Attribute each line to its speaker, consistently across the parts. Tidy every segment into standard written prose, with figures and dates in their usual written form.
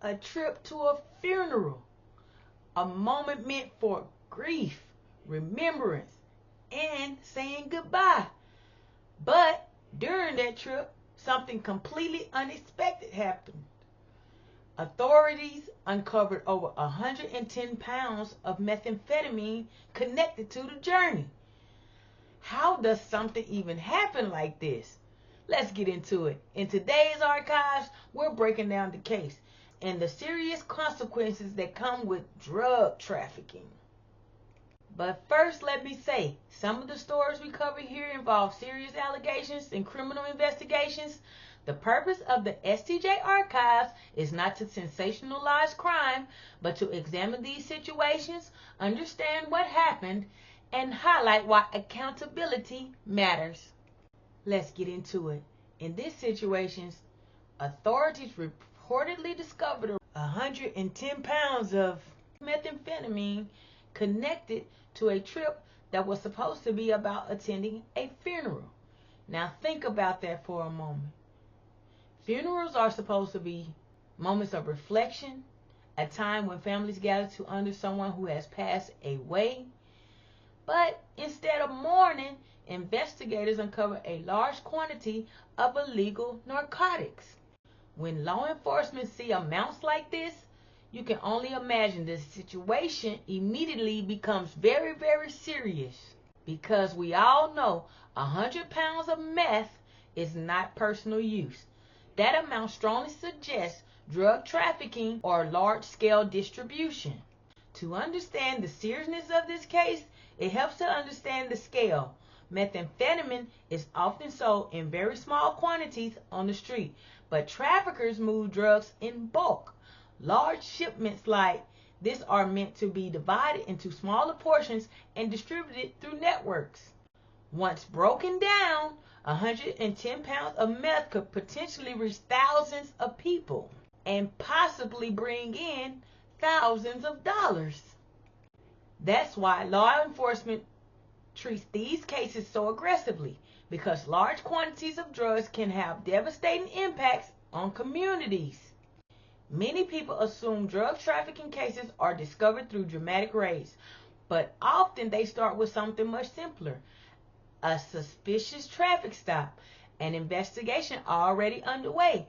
Speaker 1: a trip to a funeral, a moment meant for grief, remembrance, and saying goodbye. But during that trip, something completely unexpected happened. Authorities uncovered over 110 pounds of methamphetamine connected to the journey. How does something even happen like this? Let's get into it. In today's archives, we're breaking down the case and the serious consequences that come with drug trafficking. But first, let me say, some of the stories we cover here involve serious allegations and criminal investigations. The purpose of the STJ Archives is not to sensationalize crime, but to examine these situations, understand what happened, and highlight why accountability matters. Let's get into it. In these situations, authorities reportedly discovered 110 pounds of methamphetamine connected to a trip that was supposed to be about attending a funeral. Now think about that for a moment. Funerals are supposed to be moments of reflection, a time when families gather to honor someone who has passed away. But instead of mourning, investigators uncover a large quantity of illegal narcotics. When law enforcement see amounts like this, you can only imagine the situation immediately becomes very, very serious. Because we all know 100 pounds of meth is not personal use. That amount strongly suggests drug trafficking or large-scale distribution. To understand the seriousness of this case, it helps to understand the scale. Methamphetamine is often sold in very small quantities on the street, but traffickers move drugs in bulk. Large shipments like this are meant to be divided into smaller portions and distributed through networks. Once broken down, 110 pounds of meth could potentially reach thousands of people and possibly bring in thousands of dollars. That's why law enforcement treats these cases so aggressively, because large quantities of drugs can have devastating impacts on communities. Many people assume drug trafficking cases are discovered through dramatic raids, but often they start with something much simpler. A suspicious traffic stop, an investigation already underway,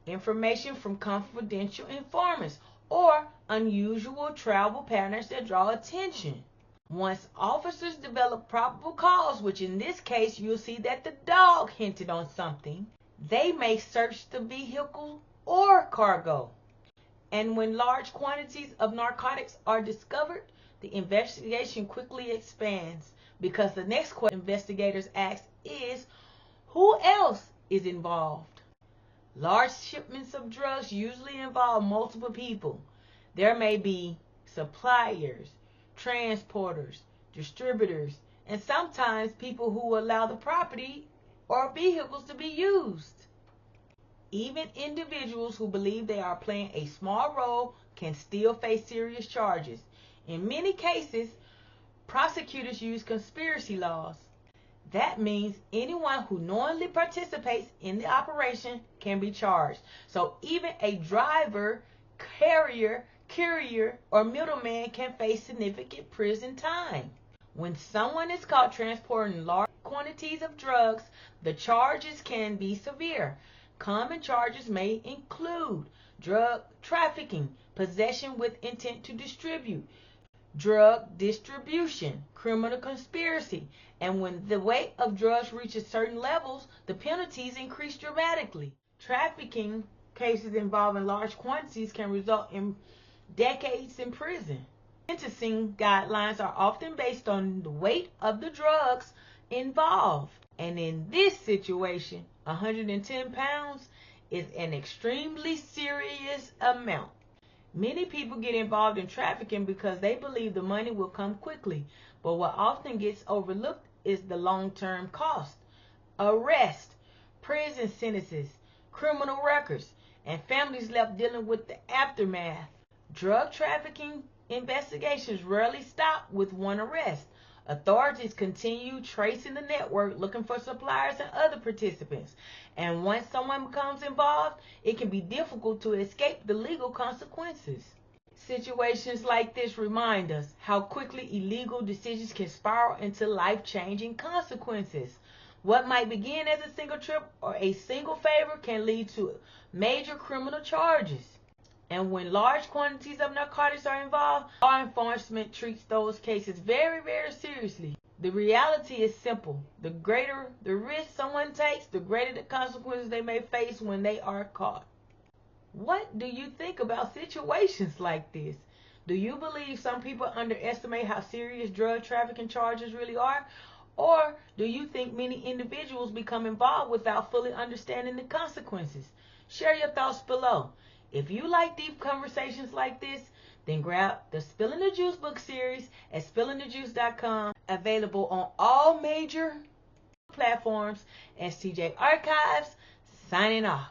Speaker 1: information from confidential informants, or unusual travel patterns that draw attention. Once officers develop probable cause, which in this case you'll see that the dog hinted on something, they may search the vehicle or cargo. And when large quantities of narcotics are discovered, the investigation quickly expands, because the next question investigators ask is, who else is involved? Large shipments of drugs usually involve multiple people. There may be suppliers, transporters, distributors, and sometimes people who allow the property or vehicles to be used. Even individuals who believe they are playing a small role can still face serious charges. In many cases, prosecutors use conspiracy laws. That means anyone who knowingly participates in the operation can be charged. So even a driver, carrier, courier, or middleman can face significant prison time. When someone is caught transporting large quantities of drugs, the charges can be severe. Common charges may include drug trafficking, possession with intent to distribute, drug distribution, criminal conspiracy, and when the weight of drugs reaches certain levels, the penalties increase dramatically. Trafficking cases involving large quantities can result in decades in prison. Sentencing guidelines are often based on the weight of the drugs involved. And in this situation, 110 pounds is an extremely serious amount. Many people get involved in trafficking because they believe the money will come quickly, but what often gets overlooked is the long-term cost. Arrest, prison sentences, criminal records, and families left dealing with the aftermath. Drug trafficking investigations rarely stop with one arrest. Authorities continue tracing the network, looking for suppliers and other participants. And once someone becomes involved, it can be difficult to escape the legal consequences. Situations like this remind us how quickly illegal decisions can spiral into life-changing consequences. What might begin as a single trip or a single favor can lead to major criminal charges. And when large quantities of narcotics are involved, law enforcement treats those cases very, very seriously. The reality is simple. The greater the risk someone takes, the greater the consequences they may face when they are caught. What do you think about situations like this? Do you believe some people underestimate how serious drug trafficking charges really are? Or do you think many individuals become involved without fully understanding the consequences? Share your thoughts below. If you like deep conversations like this, then grab the Spilling the Juice book series at spillingthejuice.com, available on all major platforms. STJ Archives, signing off.